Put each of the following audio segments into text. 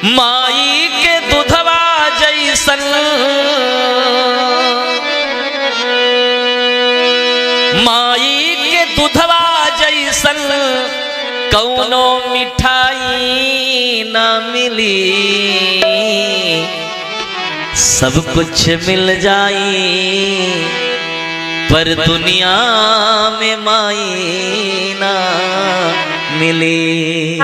माई के दूधवा जैसन माई के दूधवा जैसन कौनो मिठाई ना मिली। सब कुछ मिल जाई पर दुनिया में माई ना मिली।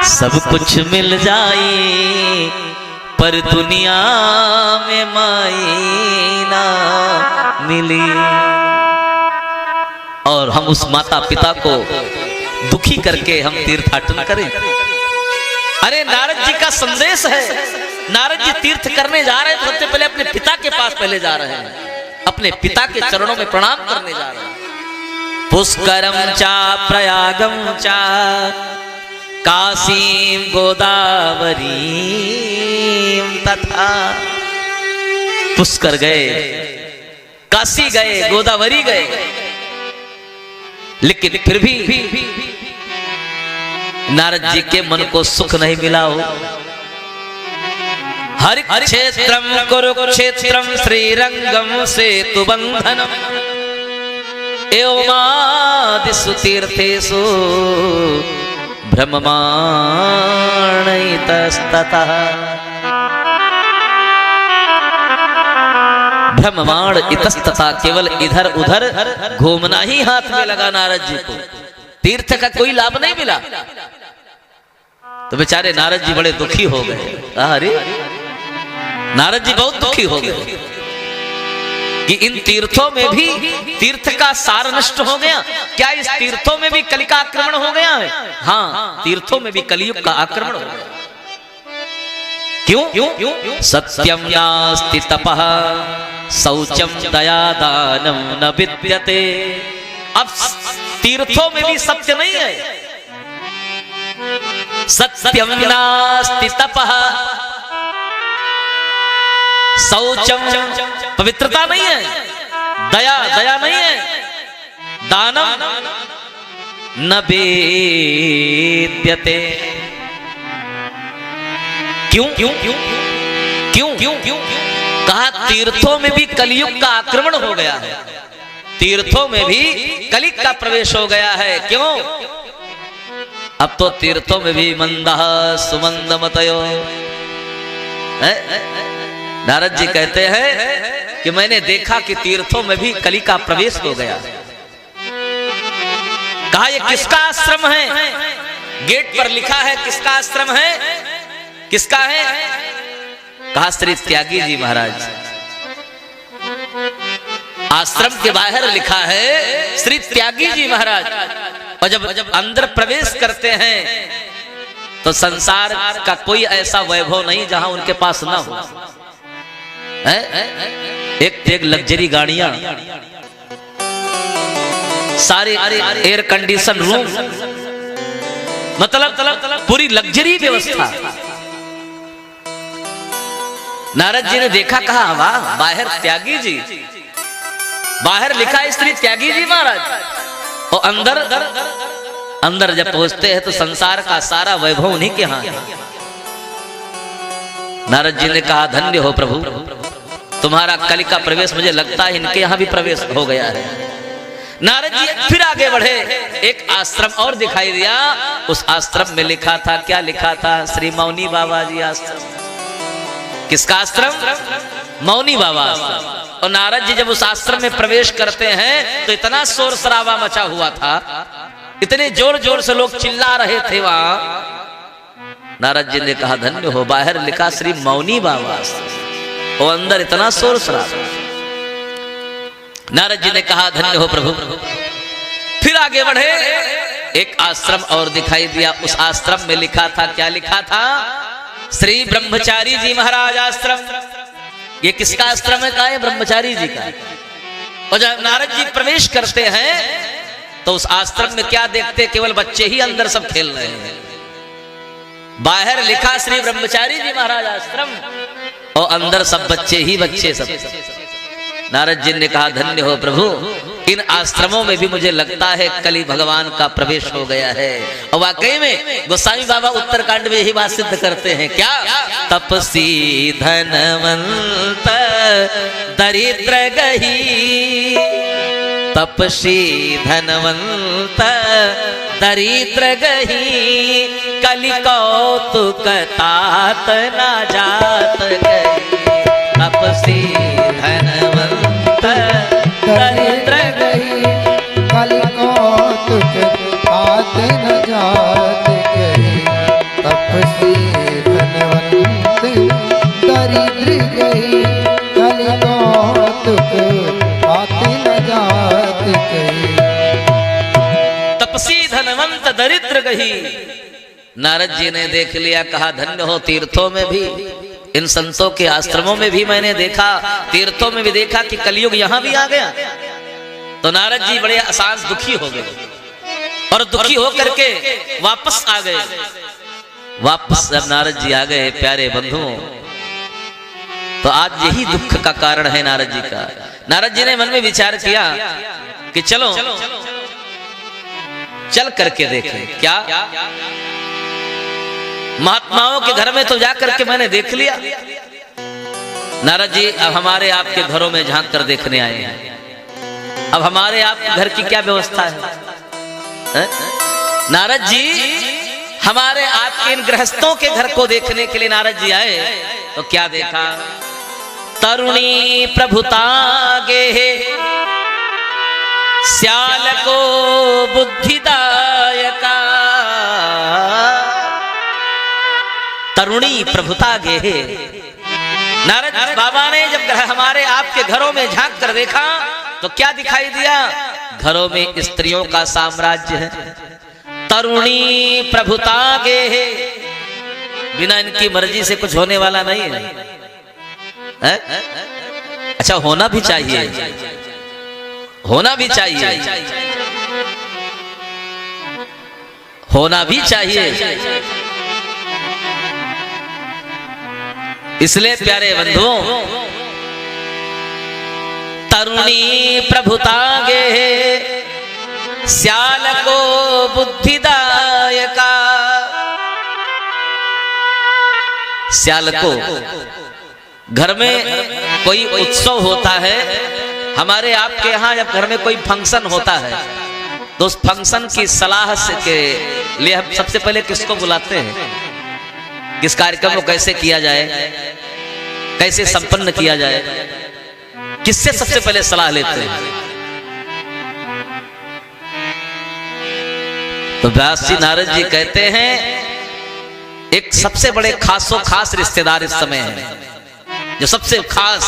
सब कुछ मिल जाई पर दुनिया में माई ना मिली। और हम उस माता पिता को दुखी करके हम तीर्थाटन करें। अरे नारद जी का संदेश है, नारद जी तीर्थ करने जा रहे हैं तो सबसे पहले अपने पिता के पास पहले जा रहे हैं, अपने पिता के चरणों में प्रणाम करने जा रहे हैं। पुष्करम चा प्रयागम चा काशीम गोदावरी तथा। पुष्कर गए, काशी गए, गोदावरी गए, लेकिन फिर भी नारद जी के मन को सुख नहीं मिला हो। हर क्षेत्रम कुरुक्षेत्रम श्रीरंगम सेतु बंधनम एवमादिषु तीर्थेषु भ्रममाण इतस्ततः। भ्रममाण इतस्ततः, केवल इधर उधर घूमना ही हाथ में लगा नारद जी को, तीर्थ का कोई लाभ नहीं मिला। तो बेचारे नारद जी बड़े दुखी हो गए। अरे नारद जी बहुत दुखी हो गए कि इन तीर्थों में भी तीर्थ का सार नष्ट हो गया। क्या इस तीर्थों में भी कली का आक्रमण हो गया है? हाँ, तीर्थों में भी कलियुग का आक्रमण हो गया। क्यों? सत्यम नास्ति तपः शौचम दया दानम न विद्यते। अब तीर्थों में भी सत्य नहीं है। सत्यम नास्ति तपः शौचम पवित्रता नहीं है, दया नहीं है, दानम न वेद्यते। क्यों? कहा तीर्थों में भी कलियुग का आक्रमण हो गया है, तीर्थों में भी कलियुग का प्रवेश हो गया है। क्यों? अब तो तीर्थों में भी मंदः सुमंदमतयो। नारद जी कहते हैं कि मैंने देखा कि तीर्थों में भी कली का प्रवेश हो गया। कहा ये किसका आश्रम है? गेट पर लिखा है किसका आश्रम है, किसका है? कहा श्री त्यागी जी महाराज। आश्रम के बाहर लिखा है श्री त्यागी जी महाराज। और जब अंदर प्रवेश करते हैं तो संसार का कोई ऐसा वैभव नहीं जहां उनके पास ना हो। एक लग्जरी गाड़ियां, सारे एयर कंडीशन रूम, मतलब पूरी लग्जरी व्यवस्था। नारद जी ने देखा, कहा वाह, बाहर त्यागी जी, बाहर लिखा है श्री त्यागी जी महाराज, और अंदर जब पहुंचते हैं तो संसार का सारा वैभव उन्हीं के यहाँ है। नारद जी ने कहा धन्य हो प्रभु, तुम्हारा कली का प्रवेश मुझे लगता है इनके यहाँ भी प्रवेश हो गया है। नारद जी फिर आगे बढ़े, एक आश्रम और दिखाई दिया। उस आश्रम में लिखा था, क्या लिखा था? श्री मौनी बाबा जी आश्रम। किसका आश्रम? मौनी बाबा। और नारद जी जब उस आश्रम में प्रवेश करते हैं तो इतना शोर शराबा मचा हुआ था, इतने जोर जोर से लोग चिल्ला रहे थे वहां। नारद जी ने कहा धन्य हो, बाहर लिखा श्री मौनी बाबा और अंदर इतना शोर शराबा। नारद जी ने कहा धन्य हो प्रभु। फिर आगे बढ़े, एक आश्रम और दिखाई दिया। उस आश्रम में लिखा था, क्या लिखा था? श्री ब्रह्मचारी जी महाराज आश्रम। ये किसका आश्रम है? कहा है ब्रह्मचारी जी का। और जब नारद जी प्रवेश करते हैं तो उस आश्रम में क्या देखते? केवल बच्चे ही अंदर सब खेल रहे हैं। बाहर लिखा श्री ब्रह्मचारी जी महाराज आश्रम और अंदर सब बच्चे ही बच्चे सब। नारद जी ने कहा धन्य हो प्रभु, इन आश्रमों में भी मुझे लगता है कली भगवान का प्रवेश हो गया है। और वाकई में गोस्वामी बाबा उत्तरकांड में यही बात सिद्ध करते हैं, क्या? तपसी धनवंत दरिद्र गही, तपसी धनवंत दरिद्र गही, कलि कौतुक तात ना जात गई। तपसी धनवंत दरिद्र गई, कलि कौतुक तात न जात गई। तपसी धनवंत दरिद्र गई, कलि कौतुक तात न जात गई। तपसी धनवंत दरिद्र गही। नारद जी ने देख लिया, कहा धन्य हो, तीर्थों में भी, इन संतों के आश्रमों में भी मैंने देखा, तीर्थों में भी देखा कि कलयुग यहां भी आ गया। तो नारद जी बड़े अशांत दुखी हो गए और दुखी होकर के वापस आ गए। वापस जब नारद जी आ गए, प्यारे बंधुओं, तो आज यही दुख का कारण है नारद जी का। नारद जी ने मन में विचार किया कि चलो चल करके देखें क्या। महात्माओं के घर में तो जाकर के मैंने देख लिया, नारद जी अब हमारे आपके घरों में झांक कर देखने आए हैं। अब हमारे आपके घर की क्या व्यवस्था है? नारद जी हमारे आपके इन गृहस्थों के घर को देखने के लिए नारद जी आए, तो क्या देखा? तरुणी प्रभुता गे श्याल को बुद्धिदायका, तरुणी प्रभुता गे। नारद बाबा ने जब हमारे आपके घरों में झांक कर देखा तो क्या दिखाई दिया? घरों में स्त्रियों का साम्राज्य है। तरुणी प्रभुता गे, बिना इनकी मर्जी से कुछ होने वाला नहीं है। अच्छा, होना भी चाहिए, होना भी चाहिए, होना भी चाहिए। इसलिए प्यारे बंधुओं, तरुणी प्रभुता गे श्याल को बुद्धिदायका। श्याल को घर में कोई उत्सव होता है, हमारे आपके यहाँ जब घर में कोई फंक्शन होता है तो उस फंक्शन की सलाह से के लिए हम सबसे पहले किसको बुलाते हैं? किस कार्यक्रम को कैसे किया जाए, कैसे संपन्न किया जाए, किससे सबसे पहले सलाह लेते हैं? तो व्यास जी नारद जी कहते हैं एक सबसे बड़े खासो खास रिश्तेदार इस समय है, जो सबसे खास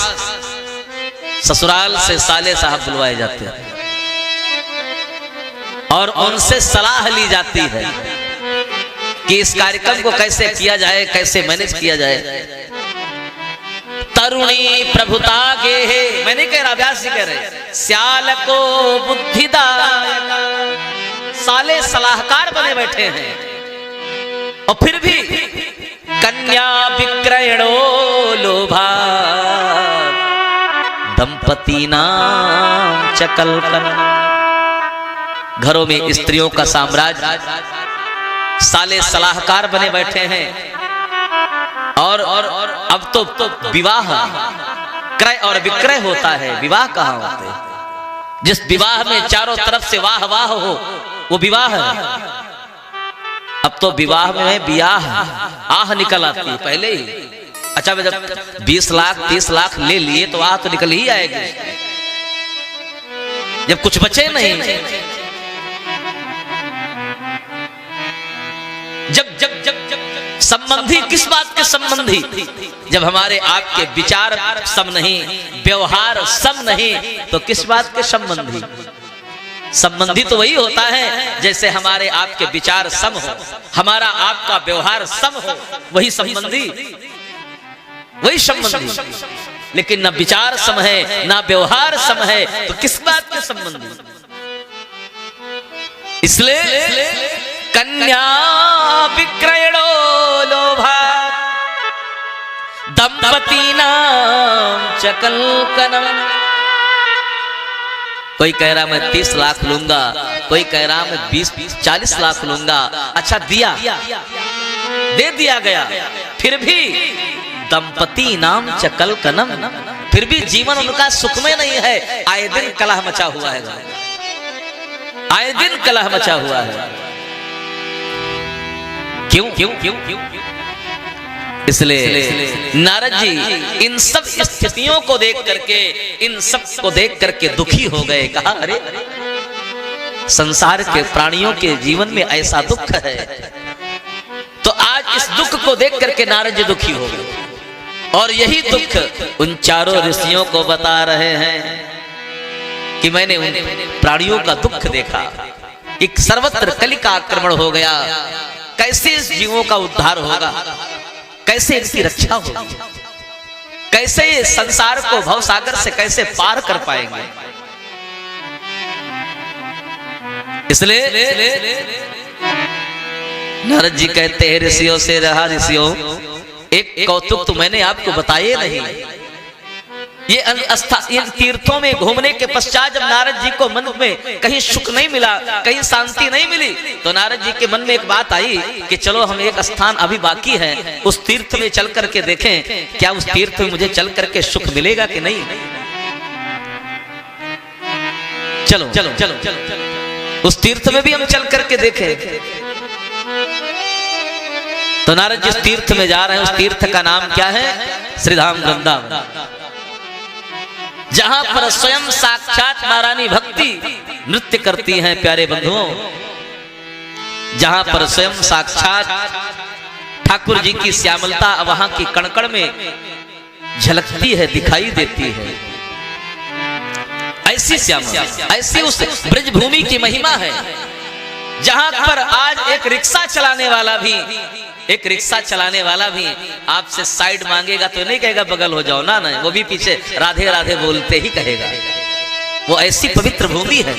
ससुराल से साले साहब बुलवाए जाते हैं और उनसे सलाह ली जाती है कि इस कार्यक्रम को कैसे किया जाए, कैसे मैनेज किया जाए। तरुणी प्रभुता गे, मैं नहीं कह रहा, व्यास जी कह रहे, श्याल को बुद्धिदायका, साले सलाहकार बने बैठे हैं। और फिर भी कन्या विक्रयणो लोभा दंपति नाम च कल्पना। घरों में स्त्रियों का साम्राज्य, साले सलाहकार बने बैठे हैं। और अब तो विवाह क्रय और विक्रय होता है, विवाह कहाँ होते हैं? जिस विवाह में चारों तरफ से वाह वाह हो वो विवाह है। अब तो विवाह में ब्याह आह निकल आती है पहले ही। अच्छा, जब 20 लाख 30 लाख ले लिए तो आह तो निकल ही आएगी, जब कुछ बचे नहीं। जब जब जब जब संबंधी किस बात के संबंधी? जब हमारे आपके विचार सम नहीं, व्यवहार सम नहीं, तो किस बात के संबंधी? संबंधी तो वही होता है जैसे हमारे आपके विचार सम हो, हमारा आपका व्यवहार सम हो, वही संबंधी, वही संबंधी। लेकिन ना विचार सम है ना व्यवहार सम है, तो किस बात के संबंधी? इसलिए कन्या विक्रयणो लोभा दंपति नाम च कल्पना। कोई कह रहा मैं 30 लाख लूंगा, कोई कह रहा मैं 20-40 लाख लूंगा। अच्छा दिया, दे दिया गया, फिर भी दंपति नाम चकल कनम, फिर भी जीवन उनका सुखमय नहीं है। आए दिन कलह मचा हुआ है, आए दिन कलह मचा हुआ है। क्यों क्यों क्यों क्यों? इसलिए नारद जी इन सब स्थितियों को देख करके, इन सब को देख करके दुखी हो गए। कहा अरे संसार के प्राणियों के जीवन में ऐसा दुख है। तो आज इस दुख को देख करके नारद जी दुखी हो गए, और यही दुख उन चारों ऋषियों को बता रहे हैं कि मैंने उन प्राणियों का दुख देखा कि सर्वत्र कली का आक्रमण हो गया। कैसे इस जीवों का उद्धार होगा, कैसे इसकी रक्षा होगी, कैसे ये संसार को भवसागर से कैसे पार कर पाएंगे। इसलिए नारद जी कहते हैं ऋषियों से रहा ऋषियों, एक कौतुक तो मैंने आपको बताए नहीं। ये तीर्थों में घूमने के पश्चात जब नारद जी को मन में कहीं सुख नहीं मिला, कहीं शांति नहीं मिली, तो नारद जी के मन में एक बात आई कि चलो हम एक स्थान अभी बाकी है, उस तीर्थ में चल करके देखें क्या उस तीर्थ में मुझे चल करके सुख मिलेगा कि नहीं। चलो चलो चलो चलो उस तीर्थ में भी हम चल करके देखें। तो नारद जी उस तीर्थ में जा रहे हैं। उस तीर्थ का नाम क्या है? श्रीधाम वृंदावन, जहां पर स्वयं साक्षात महारानी भक्ति नृत्य करती हैं प्यारे बंधुओं, जहां पर स्वयं साक्षात ठाकुर जी की श्यामलता वहां की कणकण में झलकती है, दिखाई देती है। ऐसी श्यामला, ऐसी उस ब्रज भूमि की महिमा है, जहां पर आज एक रिक्शा चलाने वाला भी आपसे साइड मांगेगा तो नहीं कहेगा बगल हो जाओ, ना ना, वो भी पीछे राधे राधे बोलते ही कहेगा। वो ऐसी पवित्र भूमि है।